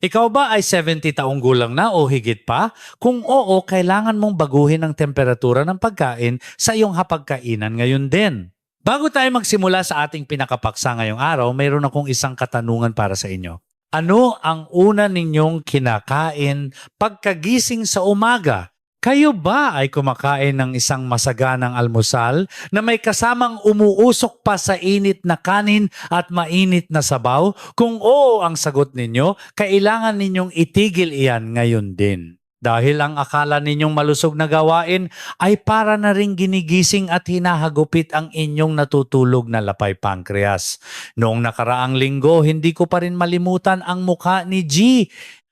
Ikaw ba ay 70 taong gulang na o higit pa? Kung oo, kailangan mong baguhin ang temperatura ng pagkain sa iyong hapagkainan ngayon din. Bago tayo magsimula sa ating pinakapaksa ngayong araw, mayroon akong isang katanungan para sa inyo. Ano ang una ninyong kinakain pagkagising sa umaga? Kayo ba ay kumakain ng isang masaganang almusal na may kasamang umuusok pa sa init na kanin at mainit na sabaw? Kung oo ang sagot ninyo, kailangan ninyong itigil iyan ngayon din. Dahil ang akala ninyong malusog na gawain ay para na ring ginigising at hinahagupit ang inyong natutulog na lapay pancreas. Noong nakaraang linggo, hindi ko pa rin malimutan ang mukha ni G.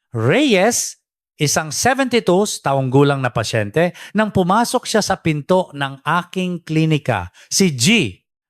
Reyes, isang 72 taong gulang na pasyente, nang pumasok siya sa pinto ng aking klinika. Si G.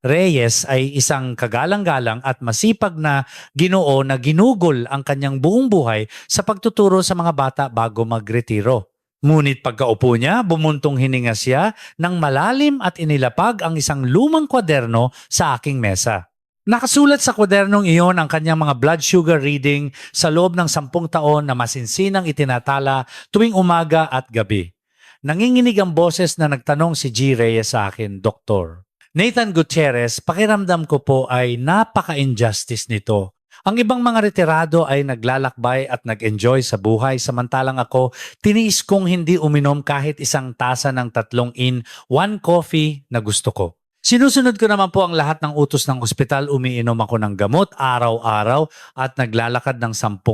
Reyes ay isang kagalang-galang at masipag na Ginoo na ginugol ang kanyang buong buhay sa pagtuturo sa mga bata bago magretiro. Ngunit pagkaupo niya, bumuntong hininga siya ng malalim at inilapag ang isang lumang kwaderno sa aking mesa. Nakasulat sa kwadernong iyon ang kanyang mga blood sugar reading sa loob ng 10 taon na masinsinang itinatala tuwing umaga at gabi. Nanginginig ang boses na nagtanong si G. Reyes sa akin, Doktor. Nathan Gutierrez, pakiramdam ko po ay napaka-injustice nito. Ang ibang mga retirado ay naglalakbay at nag-enjoy sa buhay samantalang ako tiniis kong hindi uminom kahit isang tasa ng 3-in-1 coffee na gusto ko. Sinusunod ko naman po ang lahat ng utos ng ospital, umiinom ako ng gamot araw-araw at naglalakad ng 10,000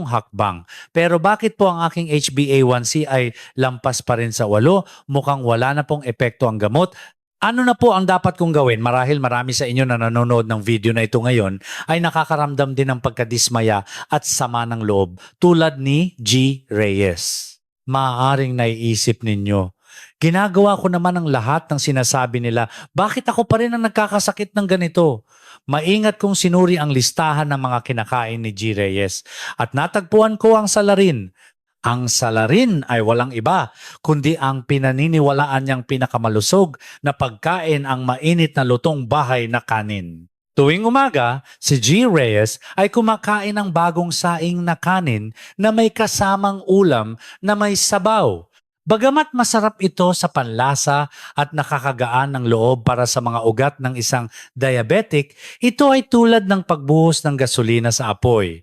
hakbang. Pero bakit po ang aking HbA1c ay lampas pa rin sa 8? Mukhang wala na pong epekto ang gamot. Ano na po ang dapat kong gawin? Marahil marami sa inyo na nanonood ng video na ito ngayon ay nakakaramdam din ng pagkadismaya at sama ng loob tulad ni G. Reyes. Maaaring naiisip ninyo, ginagawa ko naman ang lahat ng sinasabi nila. Bakit ako pa rin ang nagkakasakit ng ganito? Maingat kong sinuri ang listahan ng mga kinakain ni G. Reyes at natagpuan ko ang salarin. Ang salarin ay walang iba, kundi ang pinaniniwalaan niyang pinakamalusog na pagkain ang mainit na lutong bahay na kanin. Tuwing umaga, si G. Reyes ay kumakain ng bagong saing na kanin na may kasamang ulam na may sabaw. Bagamat masarap ito sa panlasa at nakakagaan ng loob para sa mga ugat ng isang diabetic, ito ay tulad ng pagbuhos ng gasolina sa apoy.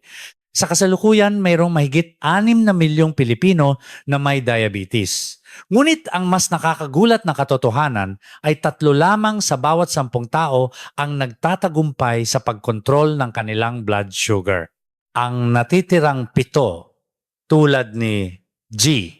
Sa kasalukuyan, mayroong mahigit 6 na milyong Pilipino na may diabetes. Ngunit ang mas nakakagulat na katotohanan ay 3 lamang sa bawat 10 tao ang nagtatagumpay sa pagkontrol ng kanilang blood sugar. Ang natitirang 7, tulad ni G.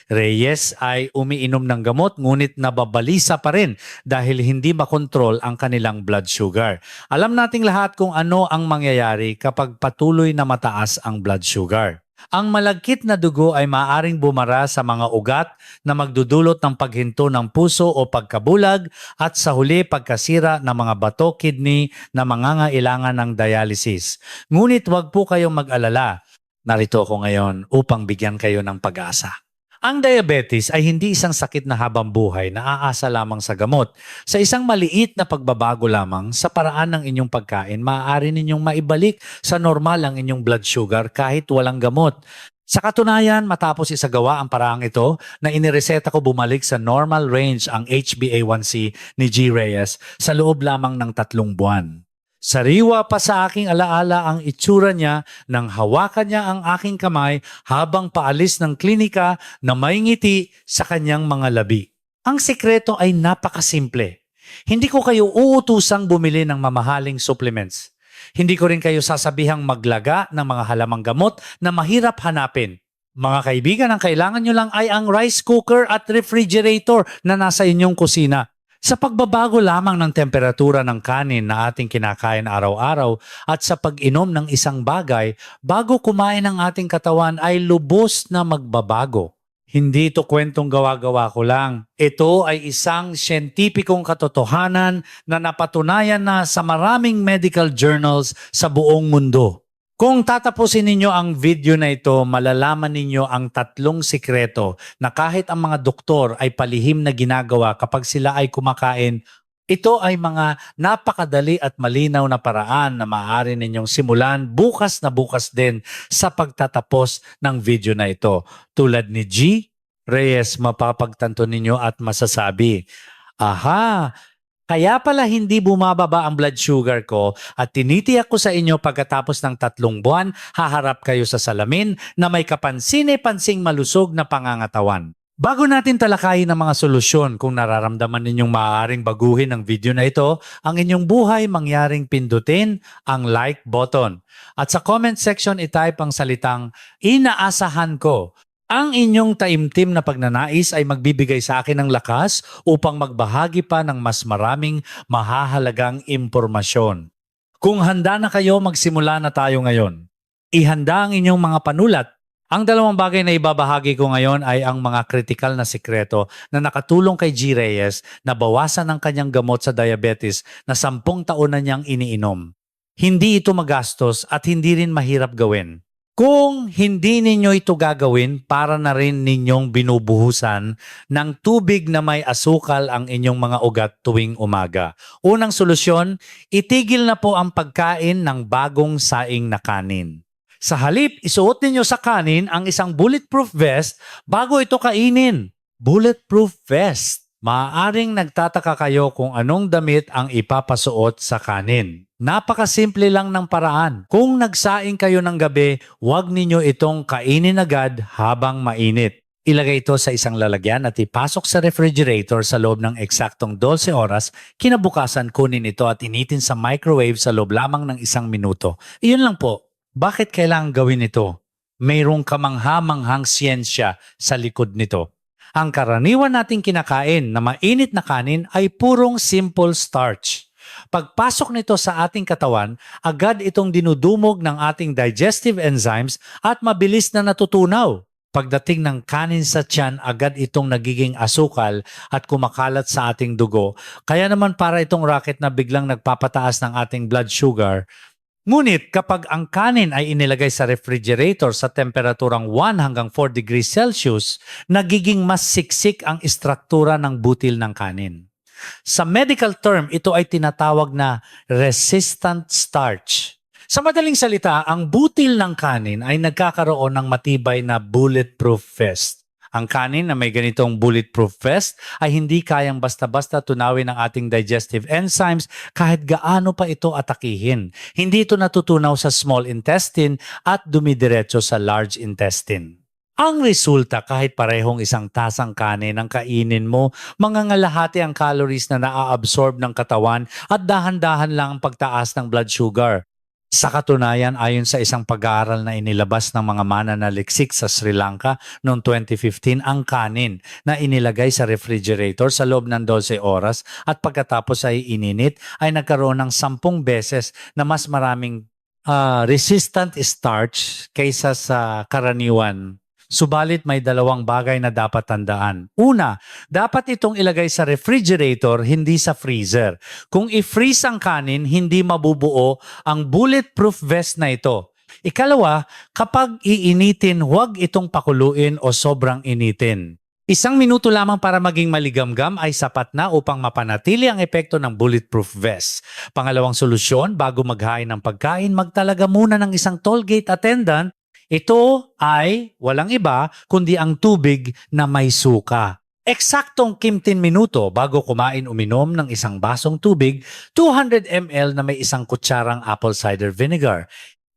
Reyes ay umiinom ng gamot ngunit nababalisa pa rin dahil hindi makontrol ang kanilang blood sugar. Alam nating lahat kung ano ang mangyayari kapag patuloy na mataas ang blood sugar. Ang malagkit na dugo ay maaaring bumara sa mga ugat na magdudulot ng paghinto ng puso o pagkabulag at sa huli pagkasira ng mga bato, kidney na mangangailangan ng dialysis. Ngunit huwag po kayong mag-alala. Narito ako ngayon upang bigyan kayo ng pag-asa. Ang diabetes ay hindi isang sakit na habang buhay na aasa lamang sa gamot. Sa isang maliit na pagbabago lamang sa paraan ng inyong pagkain, maaari ninyong maibalik sa normal ang inyong blood sugar kahit walang gamot. Sa katunayan, matapos isagawa ang paraang ito, na inireseta ko bumalik sa normal range ang HbA1c ni G. Reyes sa loob lamang ng 3 buwan. Sariwa pa sa aking alaala ang itsura niya nang hawakan niya ang aking kamay habang paalis ng klinika na may ngiti sa kanyang mga labi. Ang sikreto ay napakasimple. Hindi ko kayo uutusang bumili ng mamahaling supplements. Hindi ko rin kayo sasabihang maglaga ng mga halamang gamot na mahirap hanapin. Mga kaibigan, ang kailangan nyo lang ay ang rice cooker at refrigerator na nasa inyong kusina. Sa pagbabago lamang ng temperatura ng kanin na ating kinakain araw-araw at sa pag-inom ng isang bagay bago kumain ang ating katawan ay lubos na magbabago. Hindi ito kwentong gawa-gawa ko lang. Ito ay isang siyentipikong katotohanan na napatunayan na sa maraming medical journals sa buong mundo. Kung tatapusin ninyo ang video na ito, malalaman ninyo ang 3 sikreto na kahit ang mga doktor ay palihim na ginagawa kapag sila ay kumakain Ito ay mga napakadali at malinaw na paraan na maaari ninyong simulan bukas na bukas din sa pagtatapos ng video na ito. Tulad ni G. Reyes, mapapagtanto ninyo at masasabi, aha, kaya pala hindi bumababa ang blood sugar ko at tinitiyak ko sa inyo pagkatapos ng 3 buwan, haharap kayo sa salamin na may kapansin-pansing malusog na pangangatawan. Bago natin talakayin ang mga solusyon kung nararamdaman ninyong maaaring baguhin ang video na ito, ang inyong buhay mangyaring pindutin ang like button. At sa comment section itype ang salitang inaasahan ko. Ang inyong taimtim na pagnanais ay magbibigay sa akin ng lakas upang magbahagi pa ng mas maraming mahahalagang impormasyon. Kung handa na kayo, magsimula na tayo ngayon. Ihanda ang inyong mga panulat. Ang 2 bagay na ibabahagi ko ngayon ay ang mga kritikal na sikreto na nakatulong kay G. Reyes na bawasan ang kanyang gamot sa diabetes na 10 taon na niyang iniinom. Hindi ito magastos at hindi rin mahirap gawin. Kung hindi ninyo ito gagawin, para na rin ninyong binubuhusan ng tubig na may asukal ang inyong mga ugat tuwing umaga. Unang solusyon, itigil na po ang pagkain ng bagong saing na kanin. Sa halip, isuot ninyo sa kanin ang isang bulletproof vest bago ito kainin. Bulletproof vest. Maaaring nagtataka kayo kung anong damit ang ipapasuot sa kanin. Napakasimple lang ng paraan. Kung nagsaing kayo ng gabi, huwag ninyo itong kainin agad habang mainit. Ilagay ito sa isang lalagyan at ipasok sa refrigerator sa loob ng eksaktong 12 oras. Kinabukasan kunin ito at initin sa microwave sa loob lamang ng 1 minuto. Iyon lang po. Bakit kailangan gawin ito? Mayroong kamangha-manghang siyensya sa likod nito. Ang karaniwan nating kinakain na mainit na kanin ay purong simple starch. Pagpasok nito sa ating katawan, agad itong dinudumog ng ating digestive enzymes at mabilis na natutunaw. Pagdating ng kanin sa tiyan, agad itong nagiging asukal at kumakalat sa ating dugo. Kaya naman para itong rocket na biglang nagpapataas ng ating blood sugar. Ngunit kapag ang kanin ay inilagay sa refrigerator sa temperaturang 1 hanggang 4 degrees Celsius, nagiging mas siksik ang istruktura ng butil ng kanin. Sa medical term, ito ay tinatawag na resistant starch. Sa madaling salita, ang butil ng kanin ay nagkakaroon ng matibay na bulletproof vest. Ang kanin na may ganitong bulletproof vest ay hindi kayang basta-basta tunawin ng ating digestive enzymes kahit gaano pa ito atakihin. Hindi ito natutunaw sa small intestine at dumidiretso sa large intestine. Ang resulta, kahit parehong 1 tasang kanin ang kainin mo, mangangalahati ang calories na naa-absorb ng katawan at dahan-dahan lang ang pagtaas ng blood sugar. Sa katunayan, ayon sa isang pag-aaral na inilabas ng mga mananaliksik sa Sri Lanka noong 2015, ang kanin na inilagay sa refrigerator sa loob ng 12 oras at pagkatapos ay ininit ay nagkaroon ng 10 beses na mas maraming resistant starch kaysa sa karaniwan. Subalit may 2 bagay na dapat tandaan. Una, dapat itong ilagay sa refrigerator, hindi sa freezer. Kung i-freeze ang kanin, hindi mabubuo ang bulletproof vest na ito. Ikalawa, kapag iinitin, huwag itong pakuluin o sobrang initin. 1 minuto lamang para maging maligamgam ay sapat na upang mapanatili ang epekto ng bulletproof vest. Pangalawang solusyon, bago maghain ng pagkain, magtalaga muna ng isang tollgate attendant. Ito ay walang iba kundi ang tubig na may suka. Eksaktong 15 minuto bago kumain uminom ng 1 basong tubig, 200 ml na may 1 kutsarang apple cider vinegar.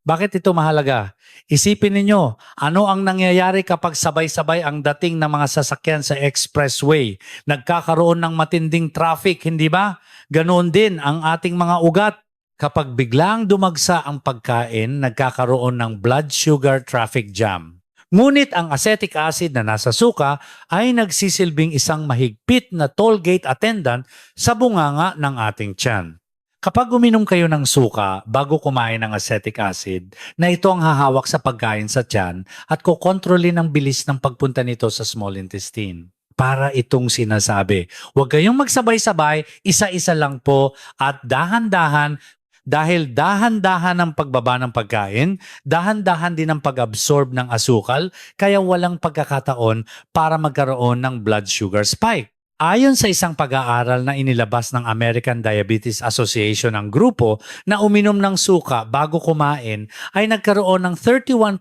Bakit ito mahalaga? Isipin ninyo, ano ang nangyayari kapag sabay-sabay ang dating ng mga sasakyan sa expressway? Nagkakaroon ng matinding traffic, hindi ba? Ganoon din ang ating mga ugat. Kapag biglang dumagsa ang pagkain, nagkakaroon ng blood sugar traffic jam. Ngunit ang acetic acid na nasa suka ay nagsisilbing isang mahigpit na tollgate attendant sa bunganga ng ating tiyan. Kapag uminom kayo ng suka bago kumain ng acetic acid, na ito ang hahawak sa pagkain sa tiyan at kukontrolin ang bilis ng pagpunta nito sa small intestine. Para itong sinasabi, huwag kayong magsabay-sabay, isa-isa lang po at dahan-dahan. Dahil dahan-dahan ang pagbaba ng pagkain, dahan-dahan din ang pag-absorb ng asukal, kaya walang pagkakataon para magkaroon ng blood sugar spike. Ayon sa isang pag-aaral na inilabas ng American Diabetes Association, ang grupo na uminom ng suka bago kumain ay nagkaroon ng 31%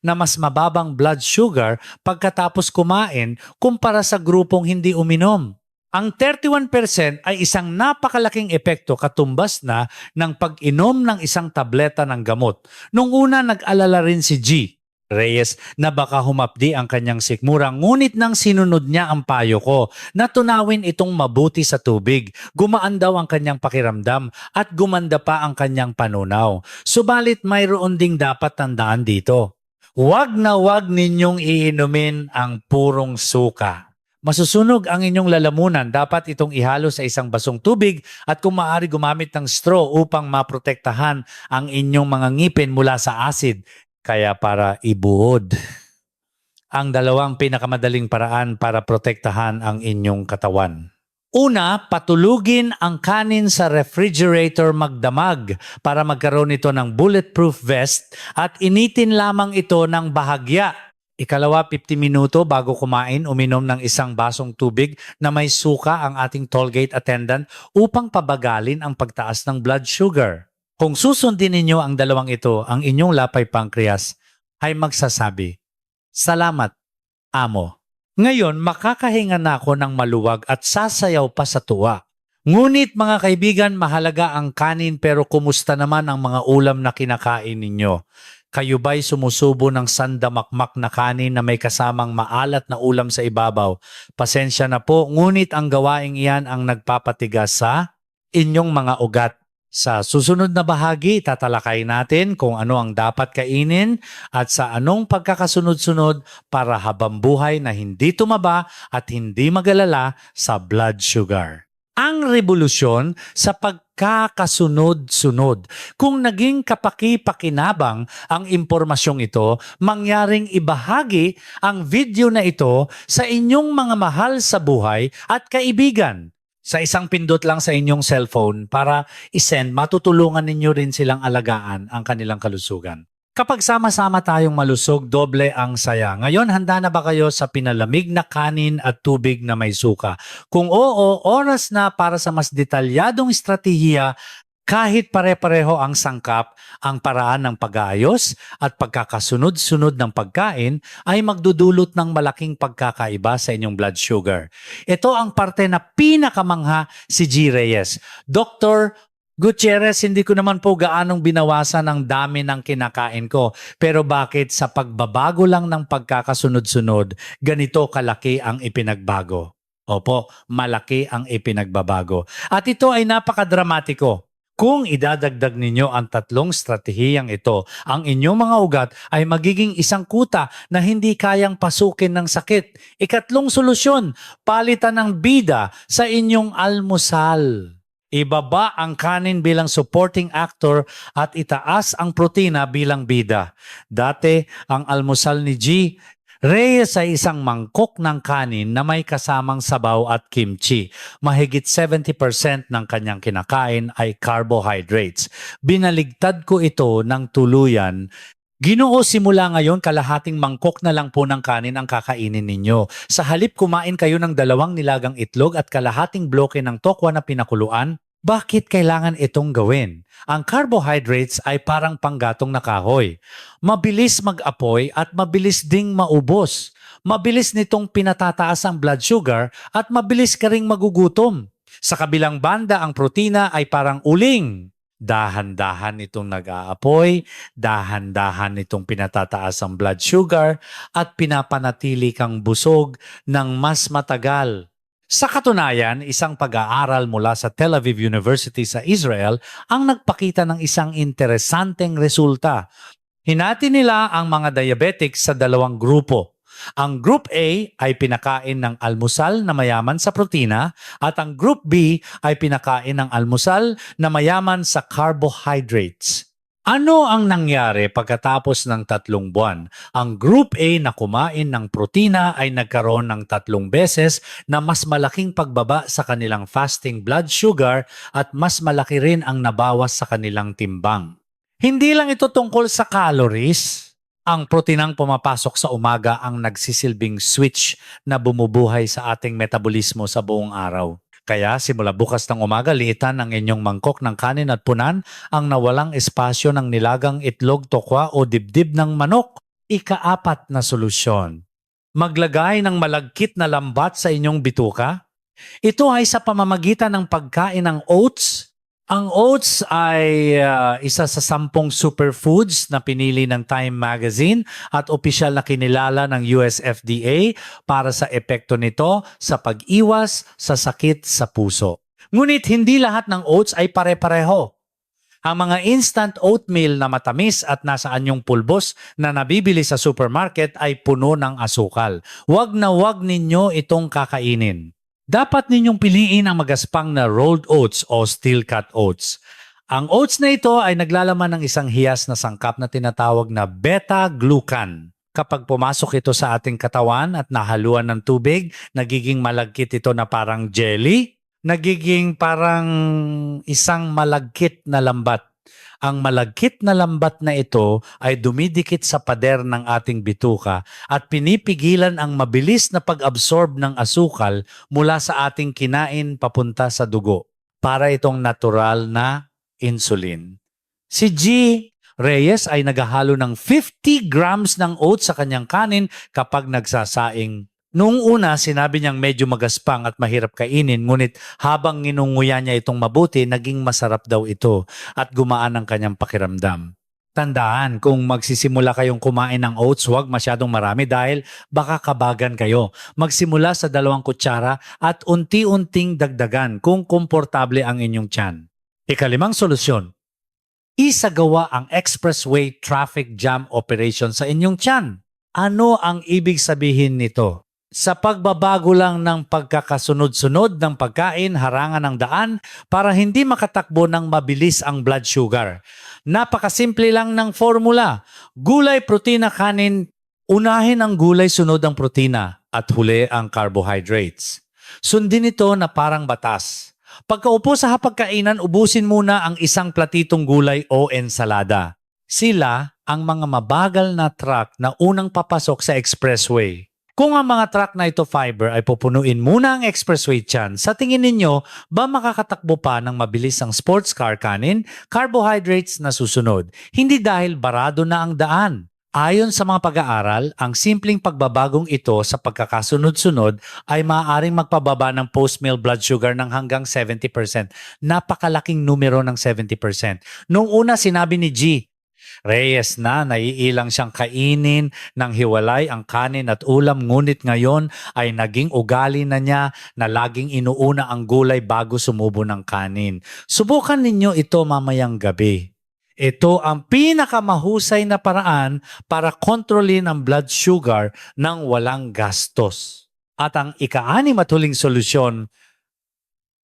na mas mababang blood sugar pagkatapos kumain kumpara sa grupong hindi uminom. Ang 31% ay isang napakalaking epekto katumbas na ng pag-inom ng isang tableta ng gamot. Nung una nag-alala rin si G. Reyes na baka humapdi ang kanyang sikmura, ngunit nang sinunod niya ang payo ko na tunawin itong mabuti sa tubig, gumaan daw ang kanyang pakiramdam at gumanda pa ang kanyang panunaw. Subalit mayroon ding dapat tandaan dito. Huwag na huwag ninyong iinumin ang purong suka. Masusunog ang inyong lalamunan, dapat itong ihalo sa isang basong tubig at kung maaari gumamit ng straw upang maprotektahan ang inyong mga ngipin mula sa acid. Kaya para ibuhod ang dalawang pinakamadaling paraan para protektahan ang inyong katawan. Una, patulugin ang kanin sa refrigerator magdamag para magkaroon ito ng bulletproof vest at initin lamang ito ng bahagya. Ikalawa, 50 minuto bago kumain, uminom ng isang basong tubig na may suka ang ating tollgate attendant upang pabagalin ang pagtaas ng blood sugar. Kung susundin ninyo ang dalawang ito, ang inyong lapay pancreas ay magsasabi, "Salamat, Amo. Ngayon makakahinga na ako ng maluwag at sasayaw pa sa tuwa." Ngunit mga kaibigan, mahalaga ang kanin, pero kumusta naman ang mga ulam na kinakain ninyo? Kayo ba'y sumusubo ng sandamakmak na kanin na may kasamang maalat na ulam sa ibabaw? Pasensya na po, ngunit ang gawaing iyan ang nagpapatigas sa inyong mga ugat. Sa susunod na bahagi, tatalakay natin kung ano ang dapat kainin at sa anong pagkakasunod-sunod para habang buhay na hindi tumaba at hindi magalala sa blood sugar. Ang revolusyon sa pagkakasunod-sunod. Kung naging kapaki-pakinabang ang impormasyong ito, mangyaring ibahagi ang video na ito sa inyong mga mahal sa buhay at kaibigan. Sa isang pindot lang sa inyong cellphone para isend, matutulungan ninyo rin silang alagaan ang kanilang kalusugan. Kapag sama-sama tayong malusog, doble ang saya. Ngayon, handa na ba kayo sa pinalamig na kanin at tubig na may suka? Kung oo, oras na para sa mas detalyadong estratehiya. Kahit pare-pareho ang sangkap, ang paraan ng pag-aayos at pagkakasunod-sunod ng pagkain ay magdudulot ng malaking pagkakaiba sa inyong blood sugar. Ito ang parte na pinakamangha si G. Reyes. Dr. Gutierrez, hindi ko naman po gaanong binawasan ang dami ng kinakain ko. Pero bakit sa pagbabago lang ng pagkakasunod-sunod, ganito kalaki ang ipinagbago? Opo, malaki ang ipinagbabago. At ito ay napakadramatiko. Kung idadagdag ninyo ang tatlong stratehiyang ito, ang inyong mga ugat ay magiging isang kuta na hindi kayang pasukin ng sakit. Ikatlong solusyon, palitan ng bida sa inyong almusal. Ibaba ang kanin bilang supporting actor at itaas ang protina bilang bida. Dati, ang almusal ni G. Reyes ay isang mangkok ng kanin na may kasamang sabaw at kimchi. Mahigit 70% ng kanyang kinakain ay carbohydrates. Binaligtad ko ito ng tuluyan. Ginoo, simula ngayon, kalahating mangkok na lang po ng kanin ang kakainin ninyo. Sa halip kumain kayo ng 2 nilagang itlog at kalahating bloke ng tokwa na pinakuluan, bakit kailangan itong gawin? Ang carbohydrates ay parang panggatong na kahoy. Mabilis mag-apoy at mabilis ding maubos. Mabilis nitong pinatataas ang blood sugar at mabilis ka ring magugutom. Sa kabilang banda, ang protina ay parang uling. Dahan-dahan itong nag-aapoy, dahan-dahan itong pinatataas ang blood sugar at pinapanatili kang busog ng mas matagal. Sa katunayan, isang pag-aaral mula sa Tel Aviv University sa Israel ang nagpakita ng isang interesanteng resulta. Hinati nila ang mga diabetics sa 2 grupo. Ang Group A ay pinakain ng almusal na mayaman sa protina at ang Group B ay pinakain ng almusal na mayaman sa carbohydrates. Ano ang nangyari pagkatapos ng 3 buwan? Ang Group A na kumain ng protina ay nagkaroon ng 3 beses na mas malaking pagbaba sa kanilang fasting blood sugar at mas malaki rin ang nabawas sa kanilang timbang. Hindi lang ito tungkol sa calories. Ang proteinang pumapasok sa umaga ang nagsisilbing switch na bumubuhay sa ating metabolismo sa buong araw. Kaya simula bukas ng umaga, liitan ang inyong mangkok ng kanin at punan ang nawalang espasyo ng nilagang itlog, tokwa o dibdib ng manok. Ikaapat na solusyon. Maglagay ng malagkit na lambat sa inyong bituka. Ito ay sa pamamagitan ng pagkain ng oats. Ang oats ay isa sa 10 superfoods na pinili ng Time Magazine at opisyal na kinilala ng US FDA para sa epekto nito sa pag-iwas sa sakit sa puso. Ngunit hindi lahat ng oats ay pare-pareho. Ang mga instant oatmeal na matamis at nasa anyong pulbos na nabibili sa supermarket ay puno ng asukal. Huwag na huwag ninyo itong kakainin. Dapat ninyong piliin ang magaspang na rolled oats o steel-cut oats. Ang oats na ito ay naglalaman ng isang hiyas na sangkap na tinatawag na beta-glucan. Kapag pumasok ito sa ating katawan at nahaluan ng tubig, nagiging malagkit ito na parang jelly, nagiging parang isang malagkit na lambat. Ang malagkit na lambat na ito ay dumidikit sa pader ng ating bituka at pinipigilan ang mabilis na pag-absorb ng asukal mula sa ating kinain papunta sa dugo para itong natural na insulin. Si G. Reyes ay naghahalo ng 50 grams ng oats sa kanyang kanin kapag nagsasaing. Noong una, sinabi niyang medyo magaspang at mahirap kainin, ngunit habang nginunguya niya itong mabuti, naging masarap daw ito at gumaan ang kanyang pakiramdam. Tandaan, kung magsisimula kayong kumain ng oats, huwag masyadong marami dahil baka kabagan kayo. Magsimula sa 2 kutsara at unti-unting dagdagan kung komportable ang inyong tiyan. Ikalimang solusyon, isagawa ang expressway traffic jam operation sa inyong tiyan. Ano ang ibig sabihin nito? Sa pagbabago lang ng pagkakasunod-sunod ng pagkain, harangan ng daan para hindi makatakbo ng mabilis ang blood sugar. Napakasimple lang ng formula. Gulay, protina, kanin, unahin ang gulay, sunod ang protina at huli ang carbohydrates. Sundin ito na parang batas. Pagkaupo sa hapagkainan, ubusin muna ang isang platitong gulay o ensalada. Sila ang mga mabagal na truck na unang papasok sa expressway. Kung ang mga truck na ito fiber ay pupunuin muna ang expressway tiyan, sa tingin ninyo ba makakatakbo pa ng mabilis ang sports car kanin, carbohydrates na susunod? Hindi dahil barado na ang daan. Ayon sa mga pag-aaral, ang simpleng pagbabagong ito sa pagkakasunod-sunod ay maaaring magpababa ng post-meal blood sugar ng hanggang 70%. Napakalaking numero ng 70%. Noong una sinabi ni G. Reyes na naiilang siyang kainin ng hiwalay ang kanin at ulam, ngunit ngayon ay naging ugali na niya na laging inuuna ang gulay bago sumubo ng kanin. Subukan ninyo ito mamayang gabi. Ito ang pinakamahusay na paraan para kontrolin ang blood sugar ng walang gastos. At ang ika-6 at huling solusyon,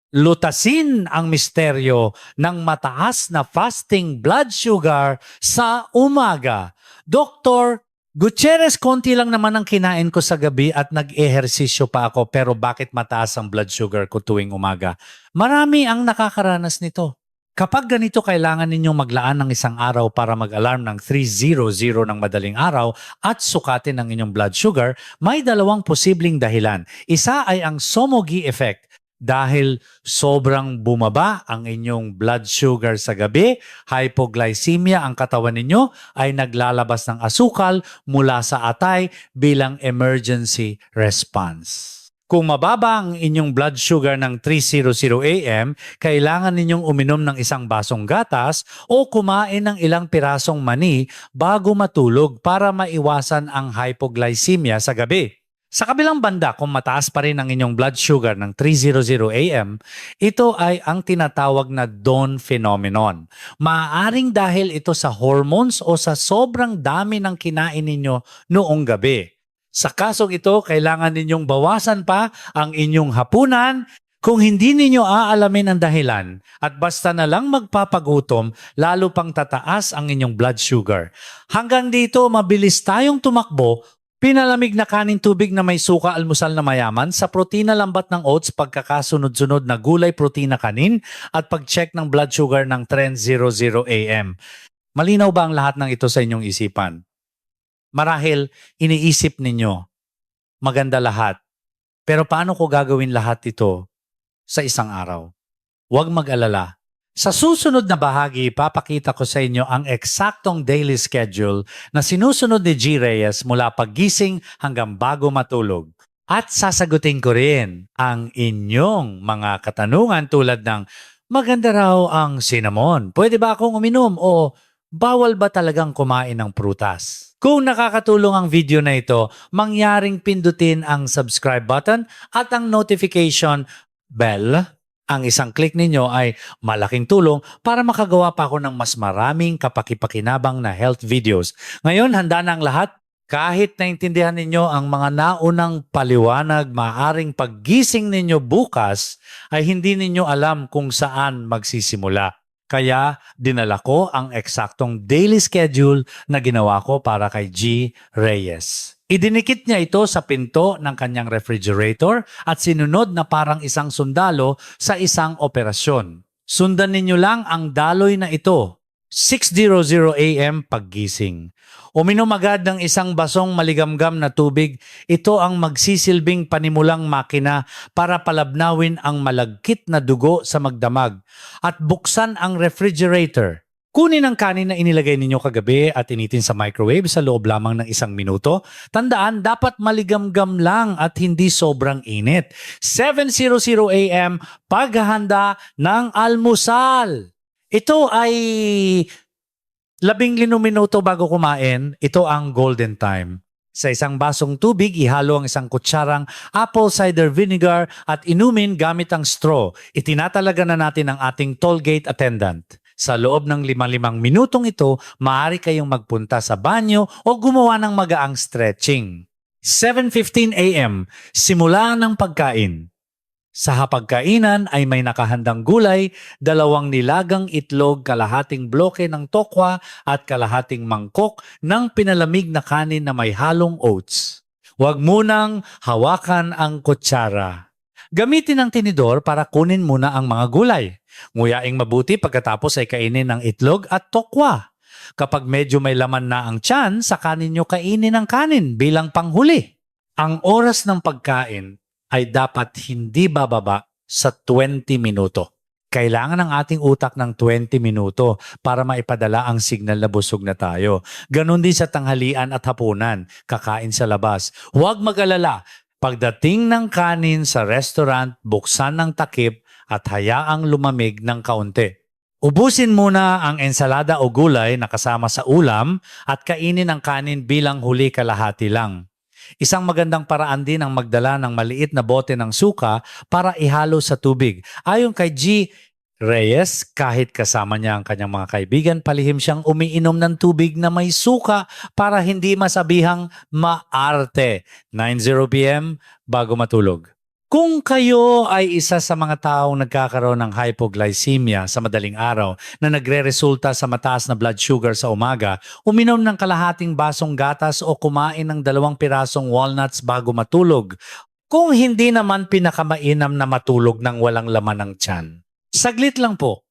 lutasin ang misteryo ng mataas na fasting blood sugar sa umaga. Dr. Gutierrez, konti lang naman ang kinain ko sa gabi at nag-ehersisyo pa ako, pero bakit mataas ang blood sugar ko tuwing umaga? Marami ang nakakaranas nito. Kapag ganito, kailangan ninyong maglaan ng isang araw para mag-alarm ng 300 ng madaling araw at sukatin ang inyong blood sugar. May 2 posibleng dahilan. Isa ay ang Somogy effect. Dahil sobrang bumaba ang inyong blood sugar sa gabi, hypoglycemia ang katawan ninyo ay naglalabas ng asukal mula sa atay bilang emergency response. Kung mababa ang inyong blood sugar ng 300 AM, kailangan ninyong uminom ng isang basong gatas o kumain ng ilang pirasong mani bago matulog para maiwasan ang hypoglycemia sa gabi. Sa kabilang banda, kung mataas pa rin ang inyong blood sugar ng 300 AM, ito ay ang tinatawag na dawn phenomenon. Maaaring dahil ito sa hormones o sa sobrang dami ng kinain ninyo noong gabi. Sa kasong ito, kailangan ninyong bawasan pa ang inyong hapunan. Kung hindi ninyo aalamin ang dahilan at basta na lang magpapagutom, lalo pang tataas ang inyong blood sugar. Hanggang dito, mabilis tayong tumakbo. Pinalamig na kanin, tubig na may suka, almusal na mayaman, sa protina lambat ng oats, pagkakasunod-sunod na gulay, protina, kanin, at pag-check ng blood sugar ng 300 AM. Malinaw ba ang lahat ng ito sa inyong isipan? Marahil iniisip ninyo, maganda lahat. Pero paano ko gagawin lahat ito sa isang araw? Huwag mag-alala. Sa susunod na bahagi, ipapakita ko sa inyo ang eksaktong daily schedule na sinusunod ni G. Reyes mula paggising hanggang bago matulog. At sasagutin ko rin ang inyong mga katanungan tulad ng maganda raw ang cinnamon. Pwede ba akong uminom o bawal ba talagang kumain ng prutas? Kung nakakatulong ang video na ito, mangyaring pindutin ang subscribe button at ang notification bell. Ang isang click ninyo ay malaking tulong para makagawa pa ako ng mas maraming kapakipakinabang na health videos. Ngayon, handa na ang lahat. Kahit naintindihan ninyo ang mga naunang paliwanag, maaring paggising ninyo bukas ay hindi ninyo alam kung saan magsisimula. Kaya dinala ko ang eksaktong daily schedule na ginawa ko para kay G. Reyes. Idinikit niya ito sa pinto ng kanyang refrigerator at sinunod na parang isang sundalo sa isang operasyon. Sundan ninyo lang ang daloy na ito. 6:00 a.m. paggising. Uminom agad ng isang basong maligamgam na tubig. Ito ang magsisilbing panimulang makina para palabnawin ang malagkit na dugo sa magdamag at buksan ang refrigerator. Kunin ang kanin na inilagay ninyo kagabi at initin sa microwave sa loob lamang ng 1 minuto. Tandaan, dapat maligamgam lang at hindi sobrang init. 7:00 a.m. paghahanda ng almusal. Ito ay 15 minuto bago kumain. Ito ang golden time. Sa isang basong tubig, ihalo ang isang kutsarang apple cider vinegar at inumin gamit ang straw. Itinatalaga na natin ang ating toll gate attendant. Sa loob ng 5 minutong ito, maaari kayong magpunta sa banyo o gumawa ng magaang stretching. 7:15 a.m. Simula ng pagkain. Sa hapagkainan ay may nakahandang gulay, 2 nilagang itlog, kalahating bloke ng tokwa at kalahating mangkok ng pinalamig na kanin na may halong oats. Huwag munang hawakan ang kutsara. Gamitin ang tinidor para kunin muna ang mga gulay. Nguyaing mabuti pagkatapos ay kainin ang itlog at tokwa. Kapag medyo may laman na ang tiyan, saka ninyo kainin ang kanin bilang panghuli. Ang oras ng pagkain ay dapat hindi bababa sa 20 minuto. Kailangan ng ating utak ng 20 minuto para maipadala ang signal na busog na tayo. Ganon din sa tanghalian at hapunan, kakain sa labas. Huwag mag-alala. Pagdating ng kanin sa restaurant, buksan ng takip at hayaang lumamig ng kaunti. Ubusin muna ang ensalada o gulay na kasama sa ulam at kainin ang kanin bilang huli kalahati lang. Isang magandang paraan din ang magdala ng maliit na bote ng suka para ihalo sa tubig. Ayon kay G. Reyes, kahit kasama niya ang kanyang mga kaibigan, palihim siyang umiinom ng tubig na may suka para hindi masabihang maarte. 9:00 p.m. bago matulog. Kung kayo ay isa sa mga taong nagkakaroon ng hypoglycemia sa madaling araw na nagre-resulta sa mataas na blood sugar sa umaga, uminom ng kalahating basong gatas o kumain ng 2 pirasong walnuts bago matulog. Kung hindi naman pinakamainam na matulog ng walang laman ng tiyan. Saglit lang po.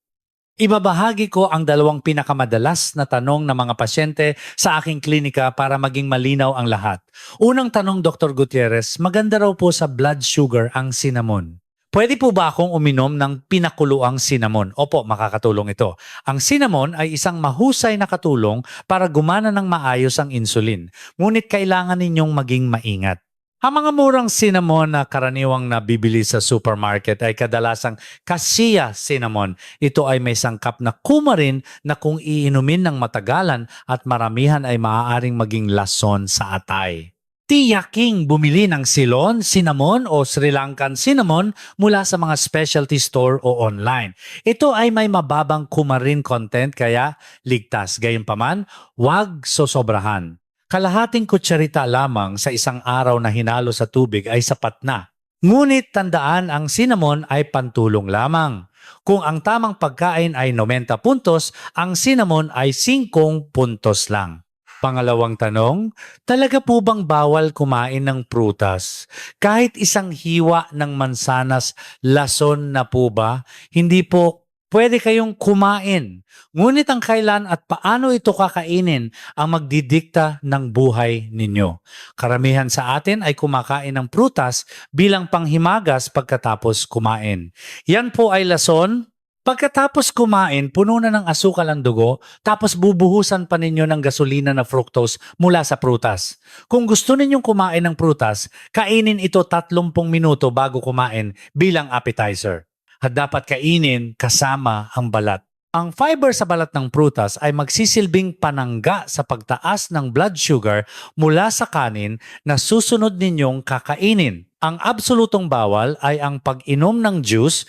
Ibabahagi ko ang 2 pinakamadalas na tanong ng mga pasyente sa aking klinika para maging malinaw ang lahat. Unang tanong, Dr. Gutierrez, maganda raw po sa blood sugar ang cinnamon. Pwede po ba akong uminom ng pinakuluang cinnamon? Opo, makakatulong ito. Ang cinnamon ay isang mahusay na katulong para gumana ng maayos ang insulin. Ngunit kailangan ninyong maging maingat. Ang mga murang cinnamon na karaniwang nabibili sa supermarket ay kadalasang cassia cinnamon. Ito ay may sangkap na kumarin na kung iinumin ng matagalan at maramihan ay maaaring maging lason sa atay. Tiyaking bumili ng Ceylon cinnamon o Sri Lankan cinnamon mula sa mga specialty store o online. Ito ay may mababang kumarin content kaya ligtas. Gayunpaman, huwag sosobrahan. Kalahating kutsarita lamang sa isang araw na hinalo sa tubig ay sapat na. Ngunit tandaan ang cinnamon ay pantulong lamang. Kung ang tamang pagkain ay 90 puntos, ang cinnamon ay 5 puntos lang. Pangalawang tanong, talaga po bang bawal kumain ng prutas? Kahit isang hiwa ng mansanas, lason na po ba? Hindi po. Pwede kayong kumain. Ngunit ang kailan at paano ito kakainin ang magdidikta ng buhay ninyo. Karamihan sa atin ay kumakain ng prutas bilang panghimagas pagkatapos kumain. Yan po ay lason. Pagkatapos kumain, puno na ng asukal ang dugo, tapos bubuhusan pa ninyo ng gasolina na fructose mula sa prutas. Kung gusto ninyong kumain ng prutas, kainin ito 30 minuto bago kumain bilang appetizer. At dapat kainin kasama ang balat. Ang fiber sa balat ng prutas ay magsisilbing panangga sa pagtaas ng blood sugar mula sa kanin na susunod ninyong kakainin. Ang absolutong bawal ay ang pag-inom ng juice.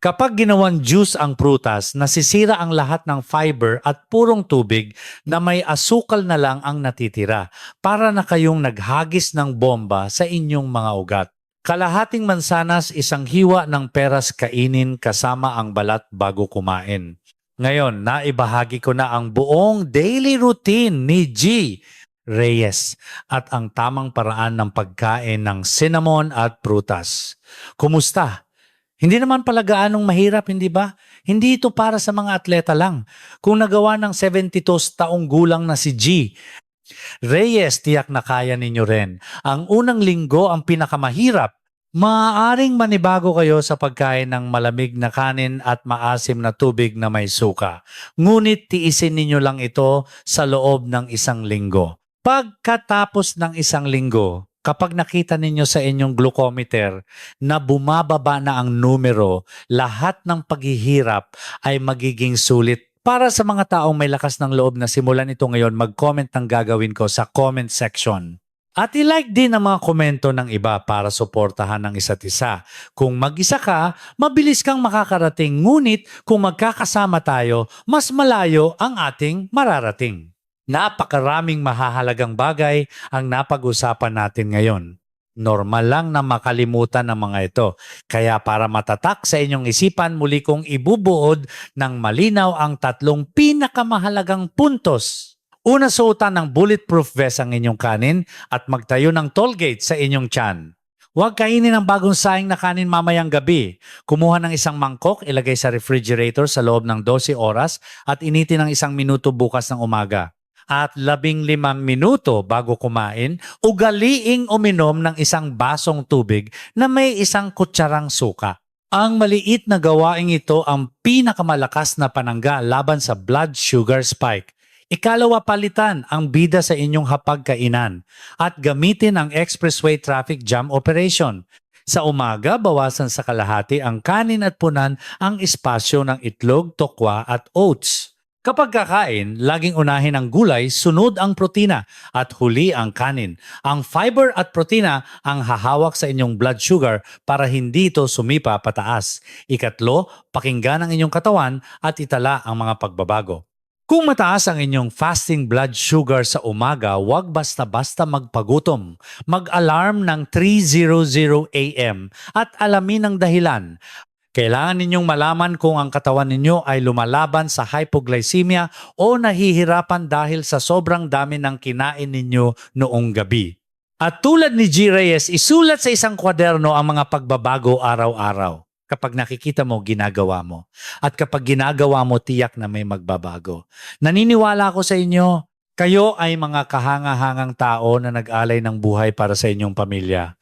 Kapag ginawang juice ang prutas, nasisira ang lahat ng fiber at purong tubig na may asukal na lang ang natitira para na kayong naghagis ng bomba sa inyong mga ugat. Kalahating mansanas, isang hiwa ng peras kainin kasama ang balat bago kumain. Ngayon, naibahagi ko na ang buong daily routine ni G. Reyes at ang tamang paraan ng pagkain ng cinnamon at prutas. Kumusta? Hindi naman pala gaanong mahirap, hindi ba? Hindi ito para sa mga atleta lang. Kung nagawa ng 72 taong gulang na si G. Reyes, tiyak na kaya ninyo rin. Ang unang linggo ang pinakamahirap. Maaaring manibago kayo sa pagkain ng malamig na kanin at maasim na tubig na may suka. Ngunit tiisin ninyo lang ito sa loob ng isang linggo. Pagkatapos ng isang linggo, kapag nakita ninyo sa inyong glucometer na bumababa na ang numero, lahat ng paghihirap ay magiging sulit. Para sa mga taong may lakas ng loob na simulan ito ngayon, mag-comment ng gagawin ko sa comment section. At i-like din ang mga komento ng iba para suportahan ng isa't isa. Kung mag-isa ka, mabilis kang makakarating. Ngunit kung magkakasama tayo, mas malayo ang ating mararating. Napakaraming mahahalagang bagay ang napag-usapan natin ngayon. Normal lang na makalimutan ang mga ito. Kaya para matatak sa inyong isipan, muli kong ibubuod ng malinaw ang 3 pinakamahalagang puntos. Una, suotan ng bulletproof vest ang inyong kanin at magtayo ng toll gate sa inyong tiyan. Huwag kainin ang bagong saing na kanin mamayang gabi. Kumuha ng isang mangkok, ilagay sa refrigerator sa loob ng 12 oras at initin ng 1 minuto bukas ng umaga. At 15 minuto bago kumain, ugaliing uminom ng 1 basong tubig na may 1 kutsarang suka. Ang maliit na gawaing ito ang pinakamalakas na panangga laban sa blood sugar spike. Ikalawa, palitan ang bida sa inyong hapagkainan at gamitin ang expressway traffic jam operation. Sa umaga, bawasan sa kalahati ang kanin at punan ang espasyo ng itlog, tokwa at oats. Kapag kakain, laging unahin ang gulay, sunod ang protina at huli ang kanin. Ang fiber at protina ang hahawak sa inyong blood sugar para hindi ito sumipa pataas. Ikatlo, pakinggan ang inyong katawan at itala ang mga pagbabago. Kung mataas ang inyong fasting blood sugar sa umaga, huwag basta-basta magpagutom. Mag-alarm ng 3:00 AM at alamin ang dahilan. Kailangan ninyong malaman kung ang katawan ninyo ay lumalaban sa hypoglycemia o nahihirapan dahil sa sobrang dami ng kinain ninyo noong gabi. At tulad ni G. Reyes, isulat sa isang kwaderno ang mga pagbabago araw-araw. Kapag nakikita mo, ginagawa mo. At kapag ginagawa mo, tiyak na may magbabago. Naniniwala ako sa inyo, kayo ay mga kahanga-hangang tao na nag-alay ng buhay para sa inyong pamilya.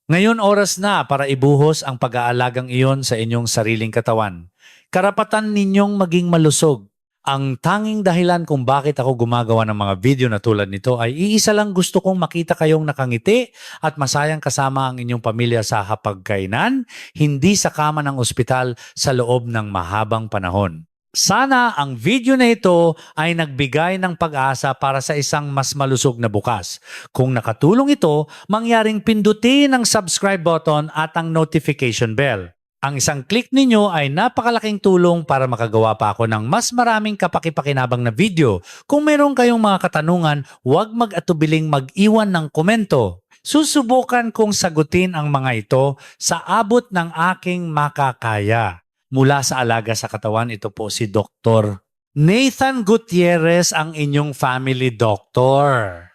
Ngayon oras na para ibuhos ang pag-aalagang iyon sa inyong sariling katawan. Karapatan ninyong maging malusog. Ang tanging dahilan kung bakit ako gumagawa ng mga video na tulad nito ay iisa lang, gusto kong makita kayong nakangiti at masayang kasama ang inyong pamilya sa hapagkainan, hindi sa kama ng ospital sa loob ng mahabang panahon. Sana ang video na ito ay nagbigay ng pag-asa para sa isang mas malusog na bukas. Kung nakatulong ito, mangyaring pindutin ang subscribe button at ang notification bell. Ang isang click ninyo ay napakalaking tulong para makagawa pa ako ng mas maraming kapakipakinabang na video. Kung mayroon kayong mga katanungan, huwag mag-atubiling mag-iwan ng komento. Susubukan kong sagutin ang mga ito sa abot ng aking makakaya. Mula sa Alaga sa Katawan, ito po si Dr. Nathan Gutierrez, ang inyong family doctor.